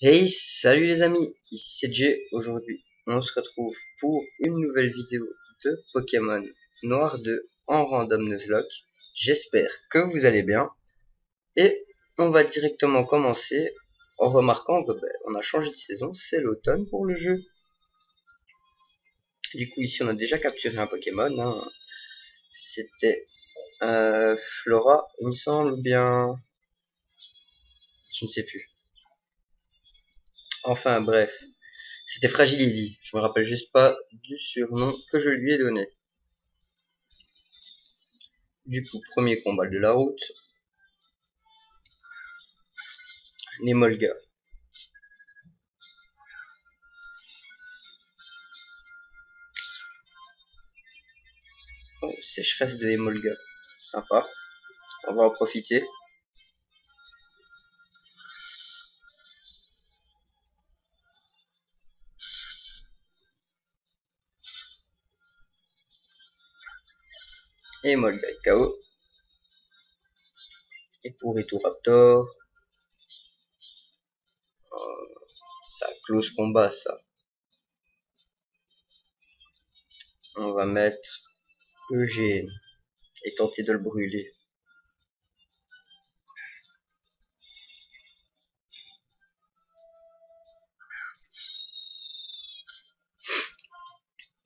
Hey, salut les amis, ici c'est Jay. Aujourd'hui, on se retrouve pour une nouvelle vidéo de Pokémon Noir 2 en Random Nuzlocke. J'espère que vous allez bien. Et on va directement commencer en remarquant que on a changé de saison, c'est l'automne pour le jeu. Du coup, ici on a déjà capturé un Pokémon. C'était Flora, il me semble, ou bien... Je ne sais plus. Enfin bref. C'était Fragility, je me rappelle juste pas du surnom que je lui ai donné. Du coup, premier combat de la route. Nemolga. Oh, sécheresse de Nemolga. Sympa. On va en profiter. Et Molga est KO. Et pour Raptor. Ça close combat ça. On va mettre Eugène et tenter de le brûler.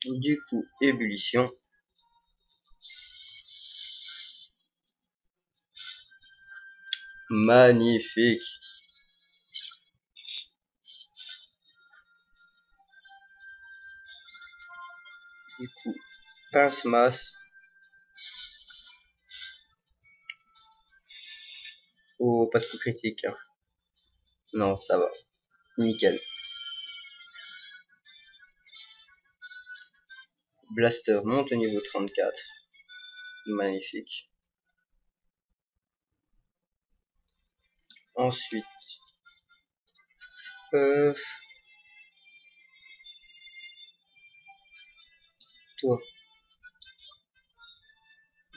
Du coup, ébullition. Magnifique. Du coup, pince-masse. Oh, pas de coup critique. Hein. Non, ça va. Nickel. Blaster monte au niveau 34. Magnifique. Ensuite, toi.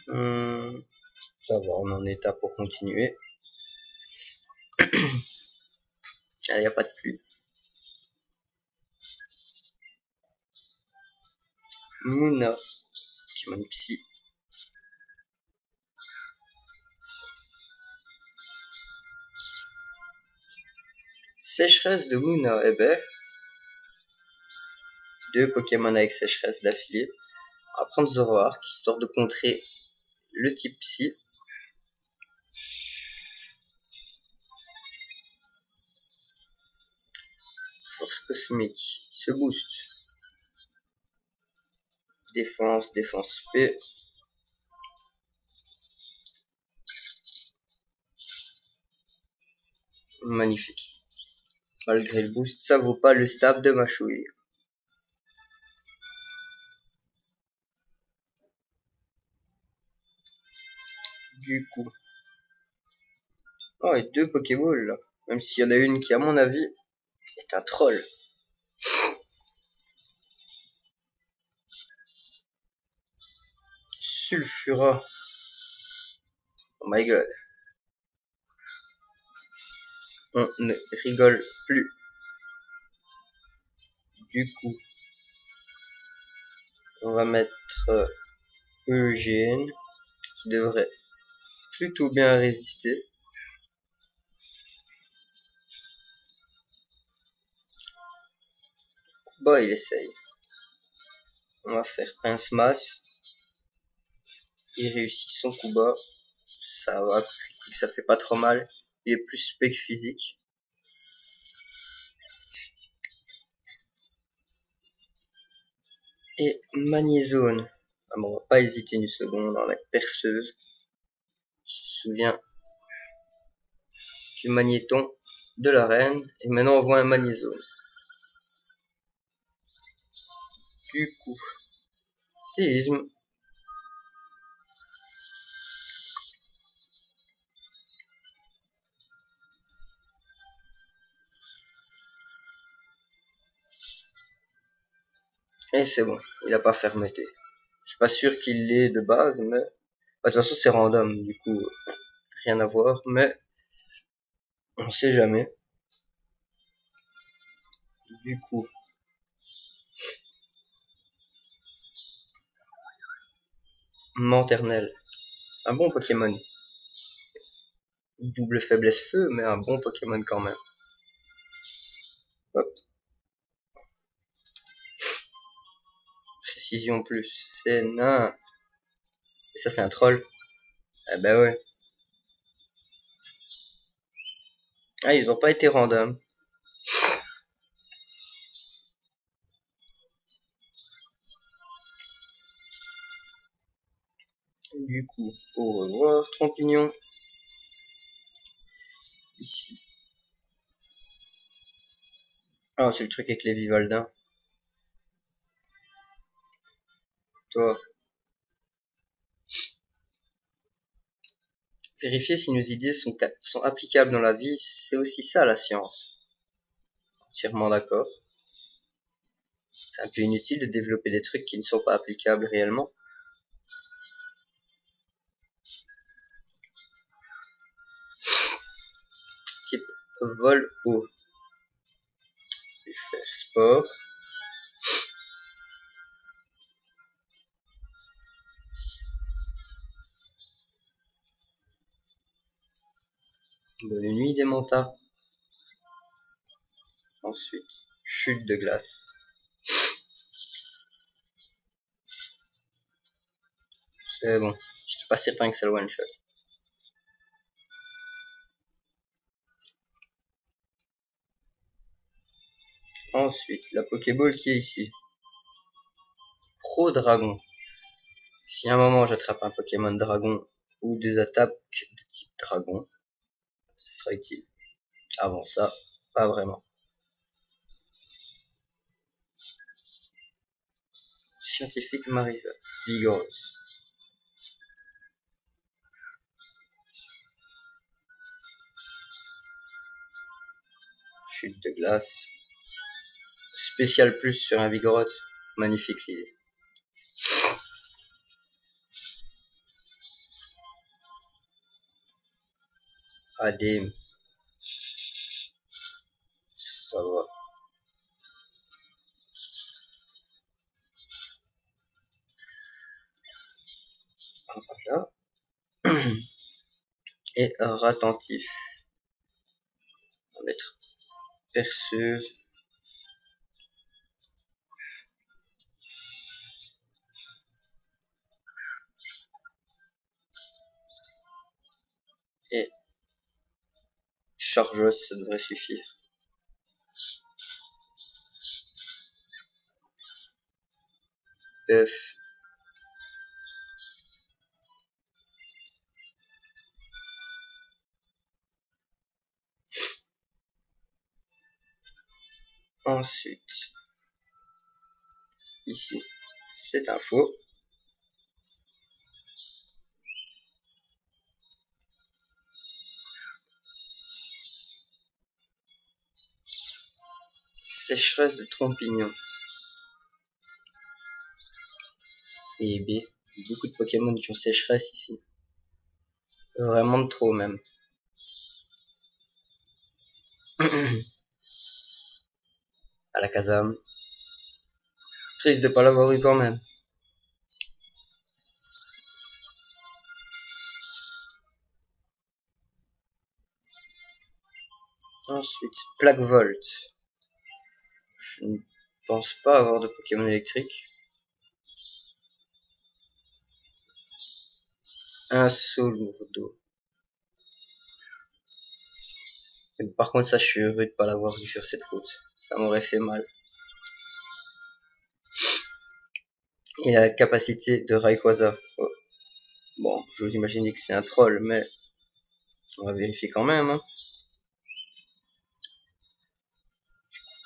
Ça va, on est en état pour continuer. Ah, il n'y a pas de pluie. Mouna, Pokémon Psy. Sécheresse de Mouna, eh ben, deux Pokémon avec sécheresse d'affilée. On va prendre Zoroark, histoire de contrer le type Psy. Force cosmique, se booste. Défense, défense P. Magnifique. Malgré le boost, ça vaut pas le stab de ma chouille. Du coup. Oh, et deux Pokéballs là. Même s'il y en a une qui, à mon avis, est un troll. Sulfura. Oh my god. On ne rigole plus. Du coup, on va mettre Eugène, qui devrait plutôt bien résister. Bah, il essaye. On va faire pince-masse. Il réussit son coup bas. Ça va, critique, ça fait pas trop mal. Il est plus spec physique. Et Magnézone. Ah bon, on va pas hésiter une seconde, on va mettre perceuse. Je me souviens du magnéton de la reine. Et maintenant on voit un Magnézone. Du coup, séisme. Et c'est bon, il a pas fermeté. Je suis pas sûr qu'il l'ait de base, mais... Bah, de toute façon c'est random, du coup, rien à voir, mais on sait jamais. Du coup, Manternel, un bon Pokémon. Double faiblesse feu, mais un bon Pokémon quand même. Hop. Précision plus, c'est nain. Et ça c'est un troll. Ah bah ouais. Ah, ils ont pas été random. Du coup, au revoir, Trompignon. Ici. Ah, c'est le truc avec les Vivaldins. Toi, vérifier si nos idées sont applicables dans la vie, c'est aussi ça la science. Entièrement d'accord. C'est un peu inutile de développer des trucs qui ne sont pas applicables réellement. Type vol haut. Je vais faire sport. Bonne nuit des mantas. Ensuite, chute de glace. C'est bon. J'étais pas certain que c'est le one shot. Ensuite, la Pokéball qui est ici. Pro Dragon. Si à un moment j'attrape un Pokémon Dragon ou des attaques de type Dragon, ce sera utile. Avant ça, pas vraiment. Scientifique Marisa. Vigoureuse. Chute de glace. Spécial plus sur un Vigoroth. Magnifique l'idée. ADM. Ça va. Voilà. Et attentif. On va mettre perceuse. Et chargeuse, ça devrait suffire. Bœuf. Ensuite, ici, c'est un faux. Sécheresse de Trompignon. Et B. Beaucoup de Pokémon qui ont sécheresse ici. Vraiment de trop même. À la Kazam. Triste de pas l'avoir eu quand même. Ensuite, Plaque Volt. Je ne pense pas avoir de Pokémon électrique. Un saut lourdeau. Par contre, ça, je suis heureux de pas l'avoir vu sur cette route. Ça m'aurait fait mal. Il a la capacité de Rayquaza. Oh. Bon, je vous imaginez que c'est un troll, mais on va vérifier quand même. Hein.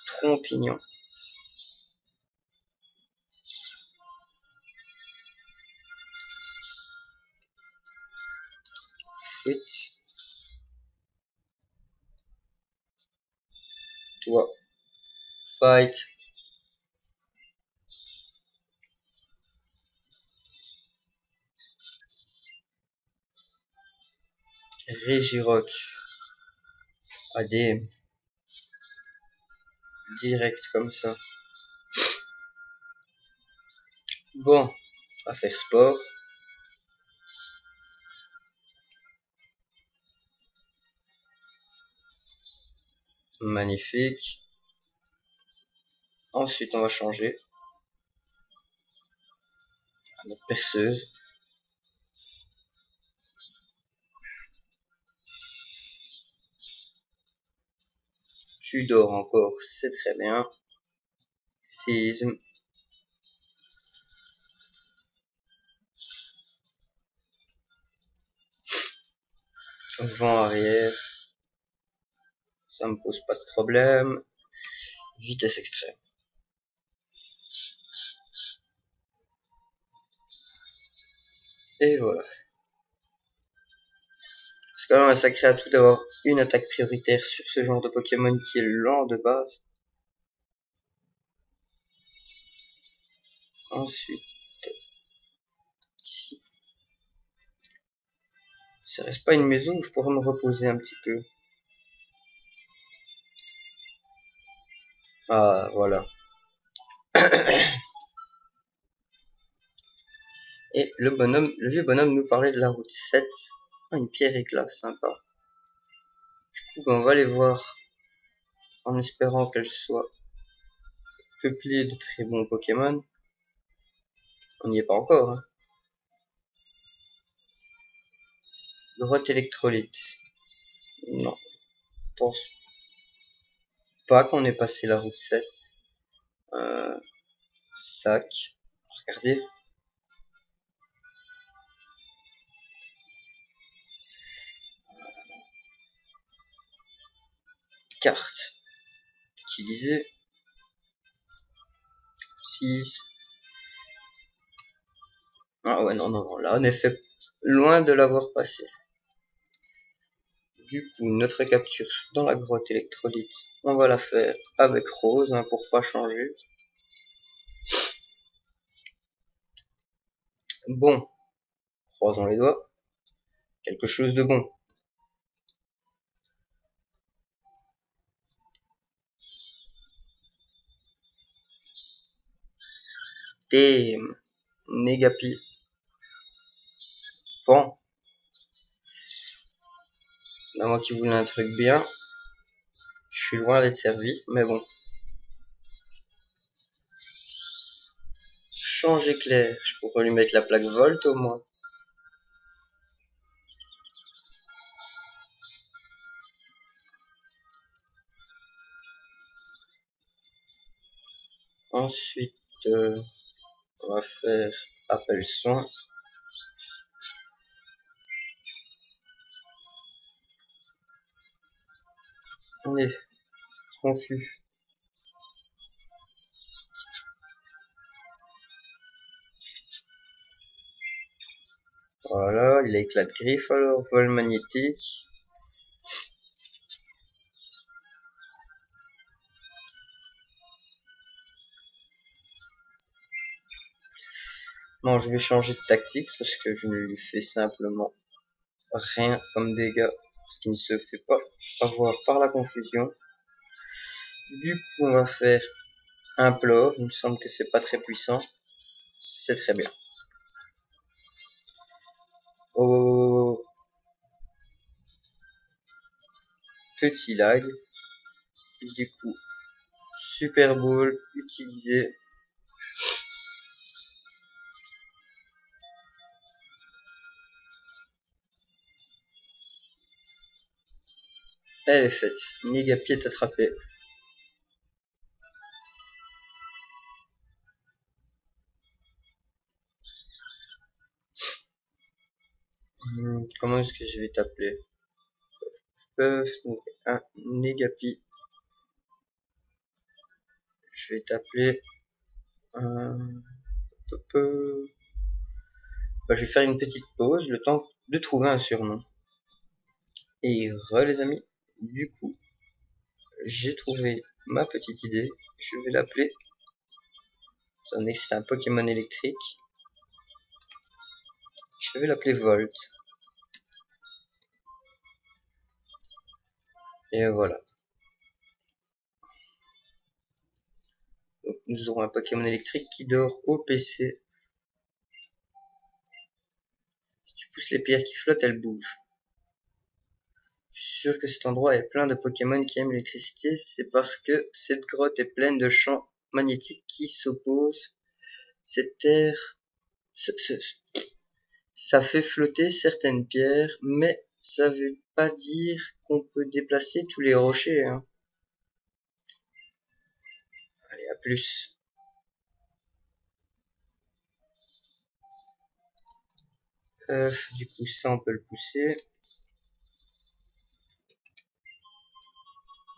Trompignon. Fuite. Toi. Fight. Regirock. ADM. direct comme ça. Bon, on va faire sport. Magnifique. Ensuite, on va changer à notre perceuse. Tu dors encore, c'est très bien. Sisme. Vent arrière. Ça me pose pas de problème. Vitesse extrême. Et voilà. C'est quand même un sacré atout d'avoir une attaque prioritaire sur ce genre de Pokémon qui est lent de base. Ensuite, ici. Ça reste pas une maison où je pourrais me reposer un petit peu. Ah, voilà. Et le vieux bonhomme nous parlait de la route 7. Ah, une pierre éclat, sympa. Du coup, on va aller voir en espérant qu'elle soit peuplée de très bons Pokémon. On n'y est pas encore, hein. Grotte électrolyte. Non, je pense pas qu'on ait passé la route 7. Sac. Regardez. Carte. Utiliser. 6. Ah ouais, non, non, non. Là, on est fait loin de l'avoir passé. Du coup, notre capture dans la grotte électrolyte, on va la faire avec Rose, hein, pour pas changer. Bon, croisons les doigts. Quelque chose de bon. Thème. Négapi. Bon. À moi qui voulais un truc bien. Je suis loin d'être servi, mais bon. Change éclair. Je pourrais lui mettre la plaque Volt au moins. Ensuite, on va faire appel soin. On est confus. Voilà, il a éclat de griffe alors, vol magnétique. Non, je vais changer de tactique parce que je lui fais simplement rien comme dégâts, ce qui ne se fait pas avoir par la confusion. Du coup, on va faire implore. Il me semble que c'est pas très puissant. C'est très bien. Oh, petit lag. Du coup, Super Ball utilisé. Elle est faite. Négapi est attrapé. Comment est-ce que je vais t'appeler? Un Négapi. Je vais t'appeler bah, je vais faire une petite pause, le temps de trouver un surnom. Et les amis, du coup, j'ai trouvé ma petite idée. Je vais l'appeler, étant donné que c'est un Pokémon électrique, je vais l'appeler Volt. Et voilà. nous aurons un Pokémon électrique qui dort au PC. Si tu pousses les pierres qui flottent, elles bougent. Je suis sûr que cet endroit est plein de Pokémon qui aiment l'électricité, c'est parce que cette grotte est pleine de champs magnétiques qui s'opposent. Cette terre, ça fait flotter certaines pierres, mais ça veut pas dire qu'on peut déplacer tous les rochers, hein. Allez, à plus. Du coup, ça, on peut le pousser.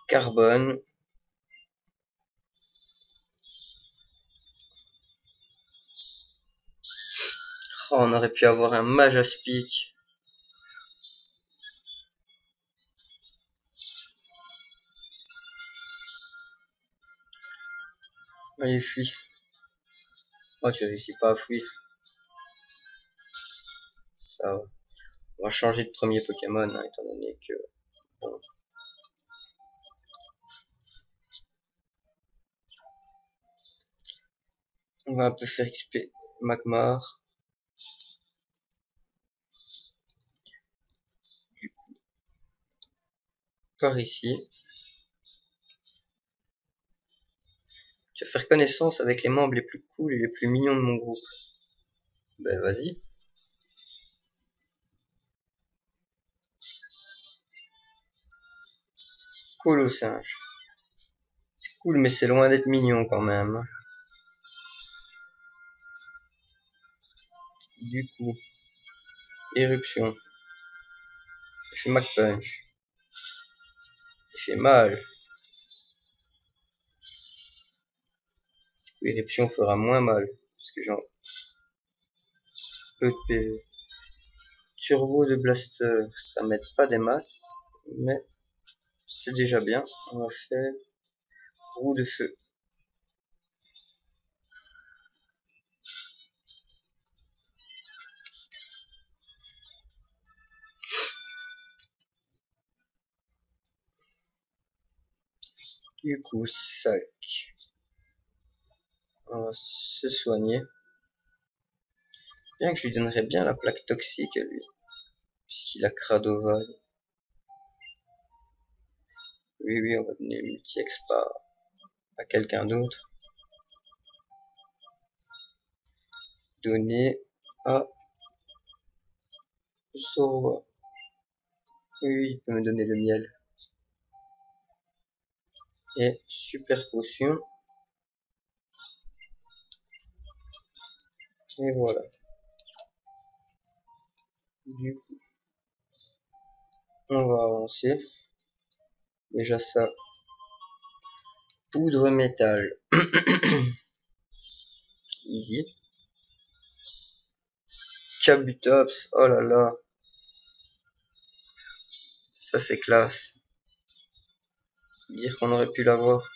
Carbone. Oh, on aurait pu avoir un Majaspic. Allez, fuis. Oh, tu réussis pas à fuir. Ça va. On va changer de premier Pokémon, hein, étant donné que... Bon. On va un peu faire XP Magmar. Du coup, par ici. Tu vas faire connaissance avec les membres les plus cool et les plus mignons de mon groupe. Ben vas-y. Colosinge. C'est cool, mais c'est loin d'être mignon quand même. Du coup, éruption. Effet Mach Punch. Il fait mal. Éruption fera moins mal. Parce que j'ai peu de PV. Turbo de Blaster. Ça m'aide pas des masses. Mais c'est déjà bien. On va faire roue de feu. Du coup, sac. On va se soigner. Bien que je lui donnerais bien la plaque toxique à lui. Puisqu'il a Cradoval. Oui, oui, on va donner le multi-expa à quelqu'un d'autre. Donner à Zoroa. Oui, il peut me donner le miel. Et super potion. Et voilà. Du coup, on va avancer. Déjà ça. Poudre métal. Easy. Kabutops. Oh là là. Ça c'est classe. Dire qu'on aurait pu l'avoir.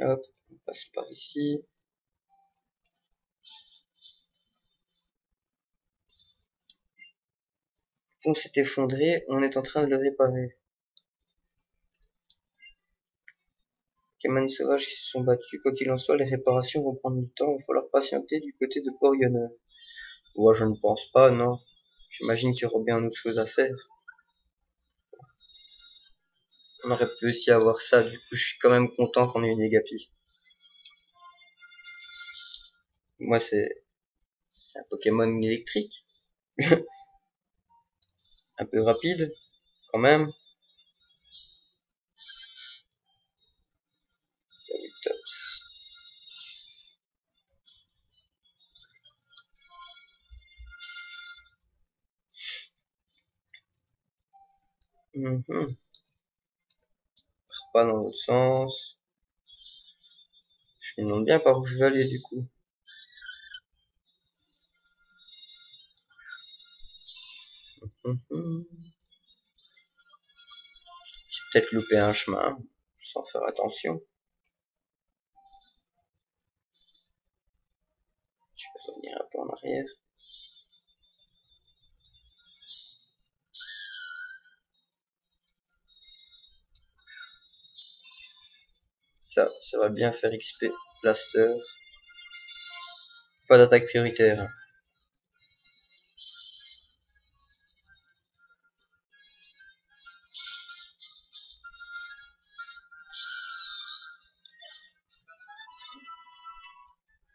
Hop, on passe par ici. Le pont s'est effondré, on est en train de le réparer. Pokémon sauvages qui se sont battus. Quoi qu'il en soit, les réparations vont prendre du temps. Il va falloir patienter du côté de Port-Yoneur. Ouais, je ne pense pas, non. J'imagine qu'il y aura bien autre chose à faire. On aurait pu aussi avoir ça. Du coup, je suis quand même content qu'on ait une Negapi. Moi, c'est un Pokémon électrique. Un peu rapide, quand même. Kabutops. Pas dans l'autre sens. Je me demande bien par où je vais aller, du coup. J'ai peut-être loupé un chemin, sans faire attention. Je vais revenir un peu en arrière. Ça va bien faire XP. Blaster. Pas d'attaque prioritaire.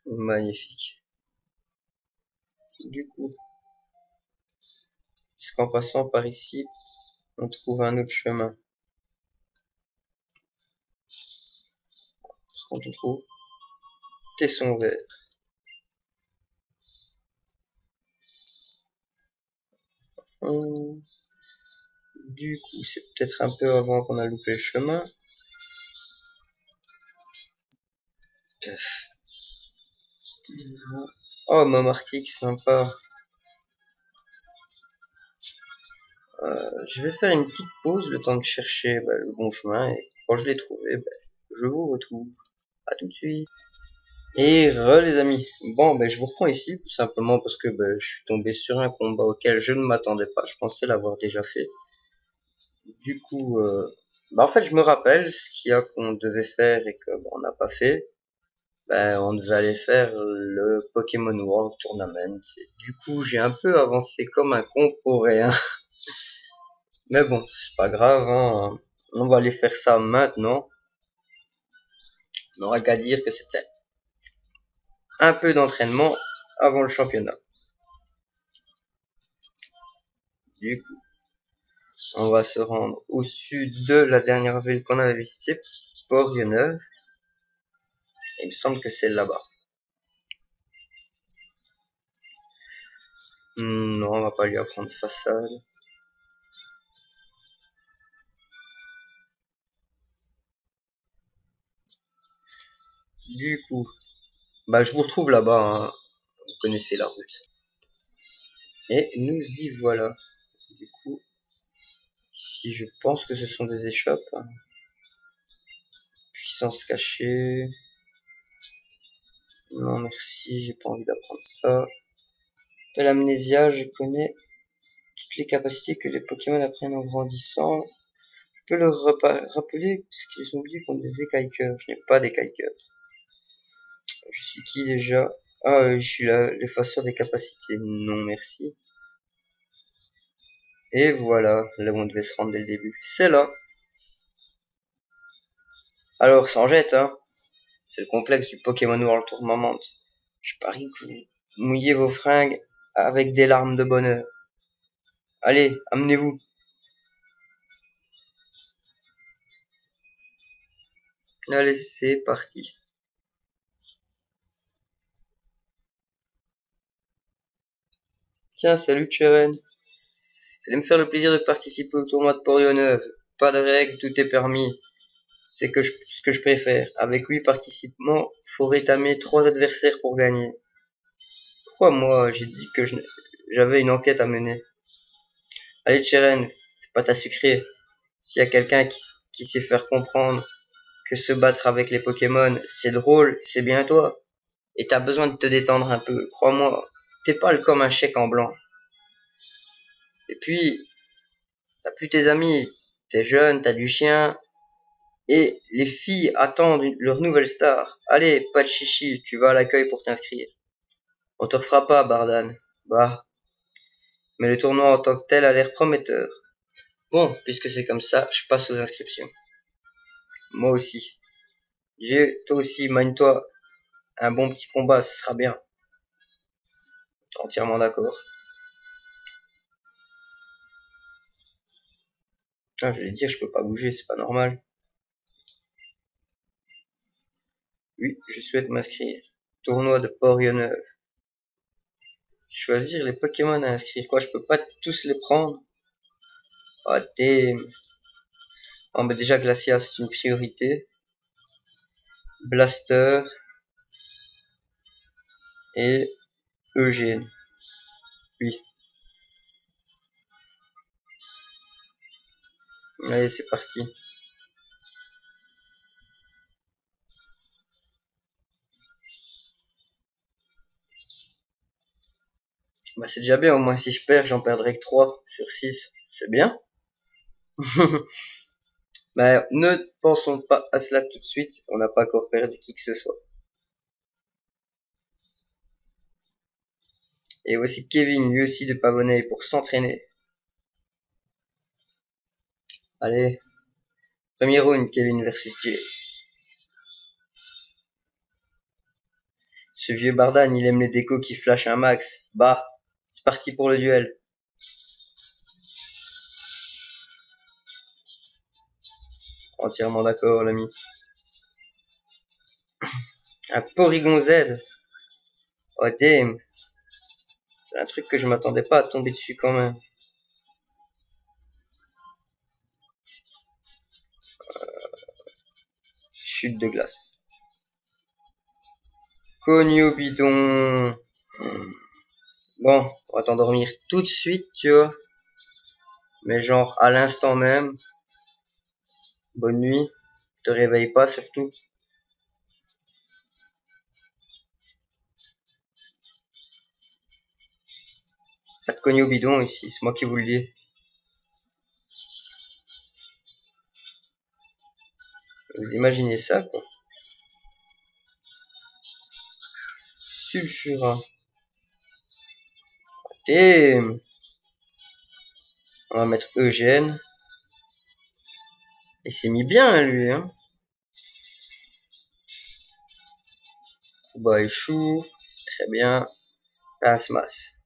Magnifique. Du coup, est-ce qu'en passant par ici, on trouve un autre chemin? Ce qu'on trouve tesson vert. Hum, Du coup, c'est peut-être un peu avant qu'on a loupé le chemin. Oh, Momartic, sympa. Je vais faire une petite pause, le temps de chercher le bon chemin, et quand je l'ai trouvé, je vous retrouve. À tout de suite. Et les amis. Bon, je vous reprends ici, tout simplement parce que je suis tombé sur un combat auquel je ne m'attendais pas. Je pensais l'avoir déjà fait. Du coup, en fait, je me rappelle ce qu'il y a qu'on devait faire et que on n'a pas fait. On devait aller faire le Pokémon World Tournament. Et du coup, j'ai un peu avancé comme un con pour rien. Mais bon, c'est pas grave, hein. On va aller faire ça maintenant. On n'aura qu'à dire que c'était un peu d'entraînement avant le championnat. Du coup, on va se rendre au sud de la dernière ville qu'on avait visitée, Port-Neuve. Il me semble que c'est là-bas. Non, on va pas lui apprendre façade. Du coup, je vous retrouve là-bas, hein. Vous connaissez la route. Et nous y voilà. Du coup, si je pense que ce sont des échoppes. Puissance cachée. Non merci, j'ai pas envie d'apprendre ça. L'amnésia, je connais toutes les capacités que les Pokémon apprennent en grandissant. Je peux leur rappeler ce qu'ils ont dit contre des écailles-cœurs. Je n'ai pas d'écailles-cœurs. Je suis qui déjà? Ah, je suis l'effaceur des capacités. Non merci. Et voilà, là où on devait se rendre dès le début. C'est là. Alors, sans jette, hein. C'est le complexe du Pokémon World Tournament. Je parie que vous mouillez vos fringues avec des larmes de bonheur. Allez, amenez-vous. Allez, c'est parti. Tiens, salut Cheren. Vous allez me faire le plaisir de participer au tournoi de Port-Neuve. Pas de règles, tout est permis. C'est ce que je préfère. Avec 8 participants, faut rétamer 3 adversaires pour gagner. Pourquoi moi? J'ai dit que j'avais une enquête à mener. Allez Cheren, fais pas ta sucrée. S'il y a quelqu'un qui sait faire comprendre que se battre avec les Pokémon, c'est drôle, c'est bien toi. Et t'as besoin de te détendre un peu, crois-moi. T'es pas comme un chèque en blanc. Et puis, t'as plus tes amis. T'es jeune, t'as du chien. Et les filles attendent leur nouvelle star. Allez, pas de chichi, tu vas à l'accueil pour t'inscrire. On te refera pas, Bardan. Bah, mais le tournoi en tant que tel a l'air prometteur. Bon, puisque c'est comme ça, je passe aux inscriptions. Moi aussi. Toi aussi, manie-toi. Un bon petit combat, ce sera bien. Entièrement d'accord. Ah, je vais dire, je peux pas bouger, c'est pas normal. Oui, je souhaite m'inscrire. Tournoi de Port-Neuve. Choisir les Pokémon à inscrire. Quoi, je peux pas tous les prendre? Ah, oh, déjà, Glacia, c'est une priorité. Blaster. Et Eugène. Oui. Allez, c'est parti. C'est déjà bien, au moins si je perds, j'en perdrai que 3 sur 6. C'est bien. Mais ne pensons pas à cela tout de suite, on n'a pas encore perdu qui que ce soit. Et voici Kevin, lui aussi de Pavonnet pour s'entraîner. Allez, premier round, Kevin versus Jay. Ce vieux Bardan, il aime les décos qui flashent un max. Bah, c'est parti pour le duel. Entièrement d'accord, l'ami. Un Porygon Z. Oh damn. C'est un truc que je m'attendais pas à tomber dessus quand même. Chute de glace. Cogno bidon. Bon, on va t'endormir tout de suite, tu vois. Mais genre à l'instant même. Bonne nuit. Te réveille pas surtout. Pas de cogno bidon ici, c'est moi qui vous le dis. Vous imaginez ça, quoi. Sulfura. Damn. On va mettre Eugène. Il s'est mis bien, lui, hein. Kuba échoue. C'est très bien. Pince-masse.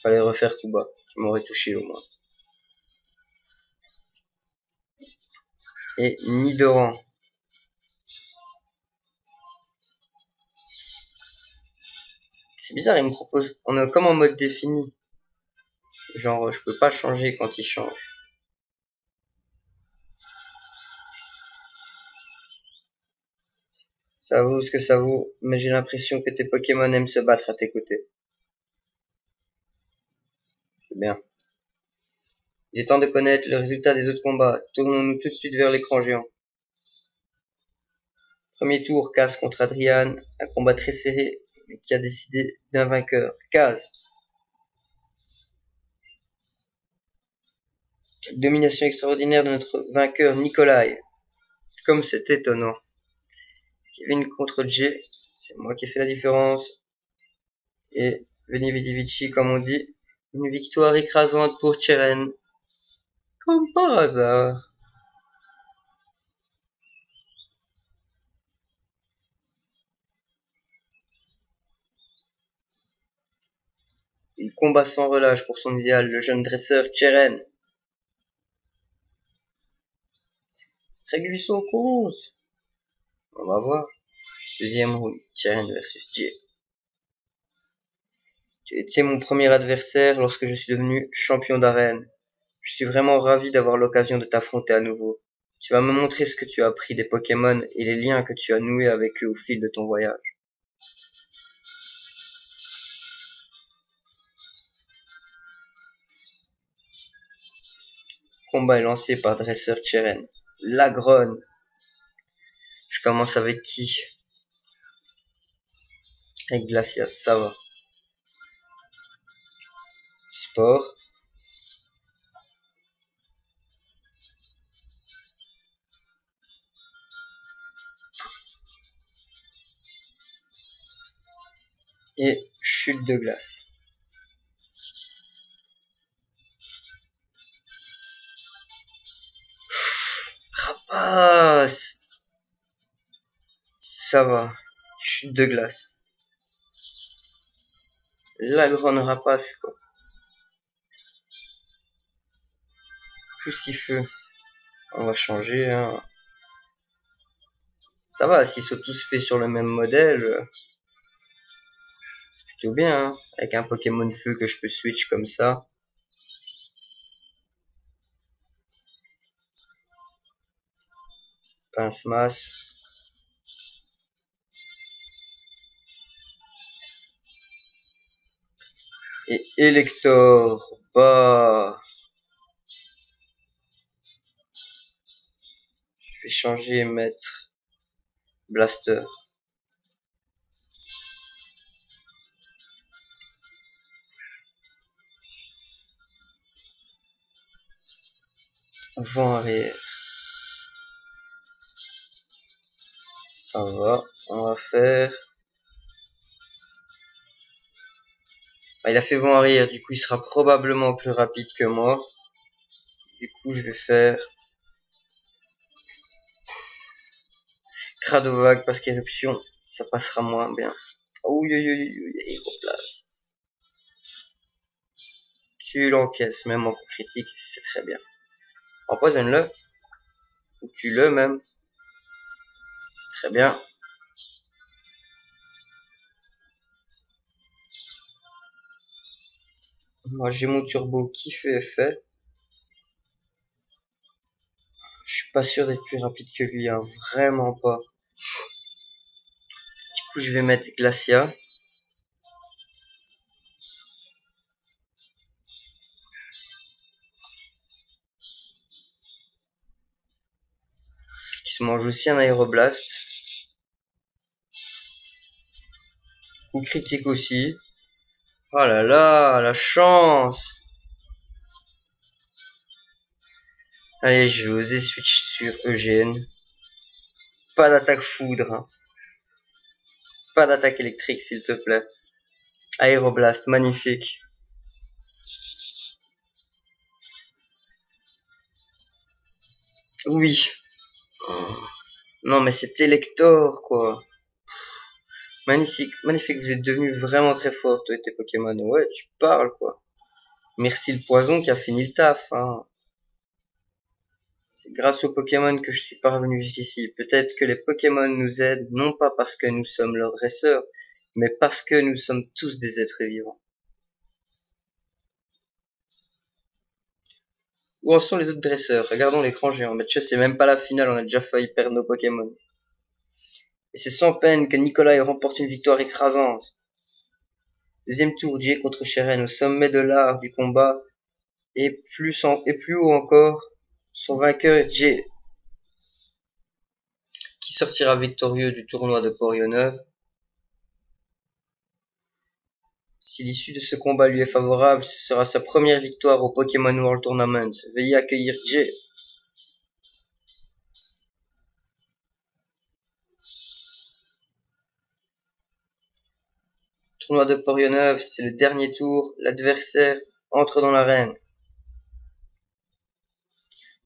Fallait refaire Kuba. Tu m'aurais touché au moins. Et Nidoran. C'est bizarre, il me propose. On est comme en mode défini. Genre, je peux pas changer quand il change. Ça vaut ce que ça vaut, mais j'ai l'impression que tes Pokémon aiment se battre à tes côtés. C'est bien. Il est temps de connaître le résultat des autres combats. Tournons-nous tout de suite vers l'écran géant. Premier tour, Kaz contre Adrian. Un combat très serré, mais qui a décidé d'un vainqueur. Kaz. Domination extraordinaire de notre vainqueur Nikolai. Comme c'est étonnant. Kevin contre Jay. C'est moi qui ai fait la différence. Et Veni Vidi Vici, comme on dit. Une victoire écrasante pour Cheren. Comme par hasard. Il combat sans relâche pour son idéal, le jeune dresseur Cheren. Règle-lui son compte. On va voir. Deuxième round, Cheren versus Jay. Tu étais mon premier adversaire lorsque je suis devenu champion d'arène. Je suis vraiment ravi d'avoir l'occasion de t'affronter à nouveau. Tu vas me montrer ce que tu as appris des Pokémon et les liens que tu as noués avec eux au fil de ton voyage. Combat est lancé par dresseur Cheren. Lagron. Je commence avec qui? Avec Glacias, ça va. Sport. Et chute de glace. Rapace. Ça va. Chute de glace. La grande rapace, quoi. Feu. On va changer, hein. Ça va, s'ils sont tous faits sur le même modèle, c'est plutôt bien, hein. Avec un Pokémon feu que je peux switch comme ça. Pince-masse. Et Elector. Bah. Je vais changer et mettre Blaster. Vent arrière. Ça va. On va faire... Ah, il a fait vent arrière, du coup il sera probablement plus rapide que moi. Du coup je vais faire Cradovague parce qu'éruption, ça passera moins bien. Ouh, aéroblast. Tu l'encaisses même en coup critique, c'est très bien. Empoisonne-le. Ou tue-le même. C'est très bien. Moi j'ai mon turbo qui fait effet. Je suis pas sûr d'être plus rapide que lui, hein. Vraiment pas. Du coup je vais mettre Glacia. Qui se mange aussi un aéroblast. Coup critique aussi. Oh là là, la chance. Allez, je vais oser switch sur Eugène. Pas d'attaque foudre, hein. Pas d'attaque électrique, s'il te plaît. Aéroblast, magnifique. Oui. Oh. Non, mais c'est Elector, quoi. Magnifique, magnifique. Vous êtes devenu vraiment très fort, toi et tes Pokémon. Ouais, tu parles, quoi. Merci le poison qui a fini le taf, hein. C'est grâce aux Pokémon que je suis parvenu jusqu'ici. Peut-être que les Pokémon nous aident, non pas parce que nous sommes leurs dresseurs, mais parce que nous sommes tous des êtres vivants. Où en sont les autres dresseurs? Regardons l'écran géant. Mais tu sais, c'est même pas la finale, on a déjà failli perdre nos Pokémon. Et c'est sans peine que Nikolai remporte une victoire écrasante. Deuxième tour, Jay contre Sheren au sommet de l'art du combat. Et plus haut encore, son vainqueur Jay, qui sortira victorieux du tournoi de Port-Neuve. Si l'issue de ce combat lui est favorable, ce sera sa première victoire au Pokémon World Tournament. Veuillez accueillir Jay. Tournoi de Port-Neuve, c'est le dernier tour. L'adversaire entre dans l'arène.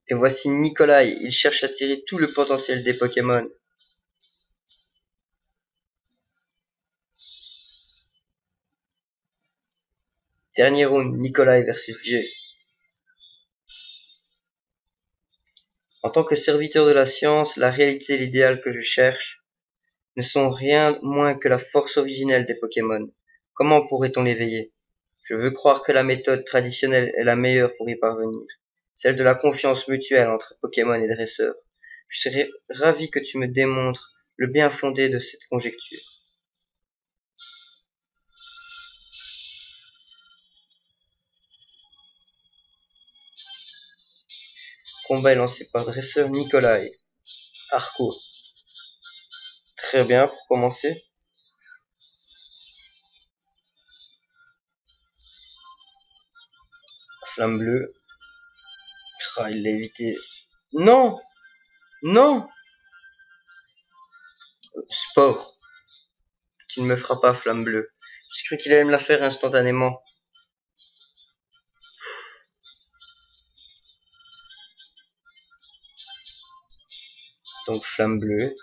Et voici Nikolai. Il cherche à tirer tout le potentiel des Pokémon. Dernier round, Nikolai versus Jay. En tant que serviteur de la science, la réalité et l'idéal que je cherche ne sont rien moins que la force originelle des Pokémon. Comment pourrait-on l'éveiller? Je veux croire que la méthode traditionnelle est la meilleure pour y parvenir. Celle de la confiance mutuelle entre Pokémon et dresseurs. Je serais ravi que tu me démontres le bien fondé de cette conjecture. Combat est lancé par dresseur Nikolai. Arco. Très bien pour commencer. Flamme bleue. Ah, il l'a évité. Non! Non! Sport. Tu ne me feras pas, flamme bleue. J'ai cru qu'il allait me la faire instantanément. Donc flamme bleue.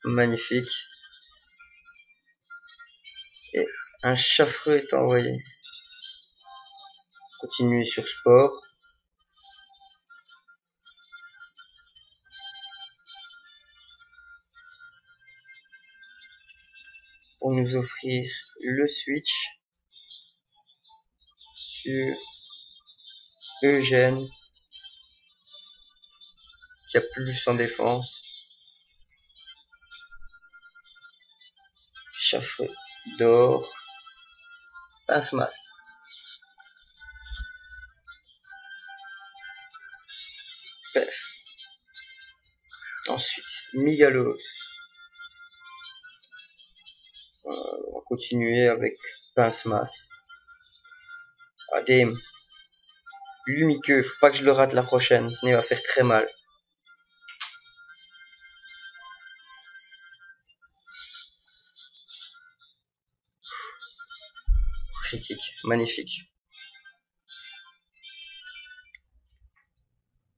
Magnifique. Et un chaffreux est envoyé. Continuez sur sport. Pour nous offrir le switch sur Eugène qui a plus en défense. Chaffreux d'or. Pince-masse. Pef. Ensuite, Migalos. On va continuer avec Pince-Masse. Allez, Lumiqueux, faut pas que je le rate la prochaine, sinon il va faire très mal. Critique, magnifique.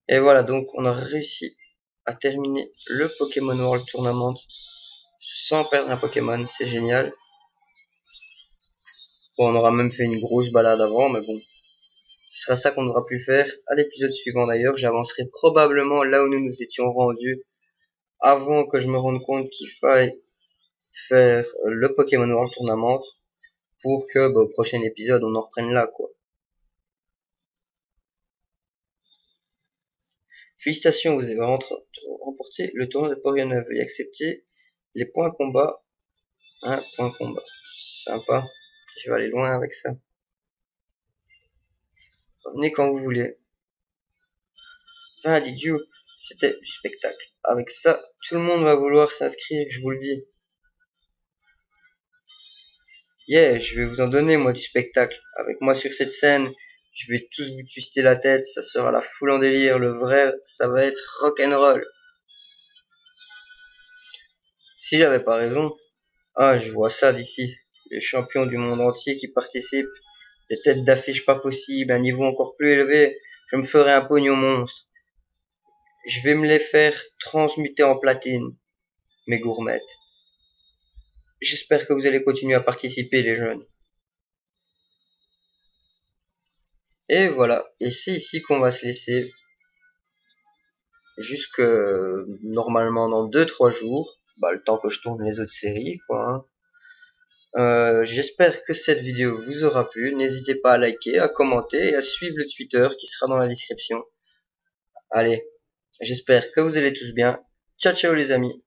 Et voilà, donc on a réussi à terminer le Pokémon World Tournament sans perdre un Pokémon, c'est génial. Bon, on aura même fait une grosse balade avant, mais bon, ce sera ça qu'on n'aura plus faire. À l'épisode suivant d'ailleurs, j'avancerai probablement là où nous nous étions rendus avant que je me rende compte qu'il faille faire le Pokémon World Tournament pour que au prochain épisode on en reprenne là, quoi. Félicitations, vous avez remporté le tournoi de Poriana. Veuillez accepter les points combat. Un point combat. Sympa. Je vais aller loin avec ça. Revenez quand vous voulez. Didiou, c'était du spectacle. Avec ça, tout le monde va vouloir s'inscrire, je vous le dis. Yeah, je vais vous en donner, moi, du spectacle. Avec moi sur cette scène, je vais tous vous twister la tête, ça sera la foule en délire. Le vrai, ça va être rock'n'roll. Si j'avais pas raison. Ah, je vois ça d'ici. Les champions du monde entier qui participent. Des têtes d'affiche pas possibles, un niveau encore plus élevé. Je me ferai un pognon monstre. Je vais me les faire transmuter en platine, mes gourmettes. J'espère que vous allez continuer à participer, les jeunes. Et voilà. Et c'est ici qu'on va se laisser. Jusque normalement dans 2-3 jours. Le temps que je tourne les autres séries, quoi. J'espère que cette vidéo vous aura plu. N'hésitez pas à liker, à commenter et à suivre le Twitter qui sera dans la description. Allez, j'espère que vous allez tous bien. Ciao ciao les amis.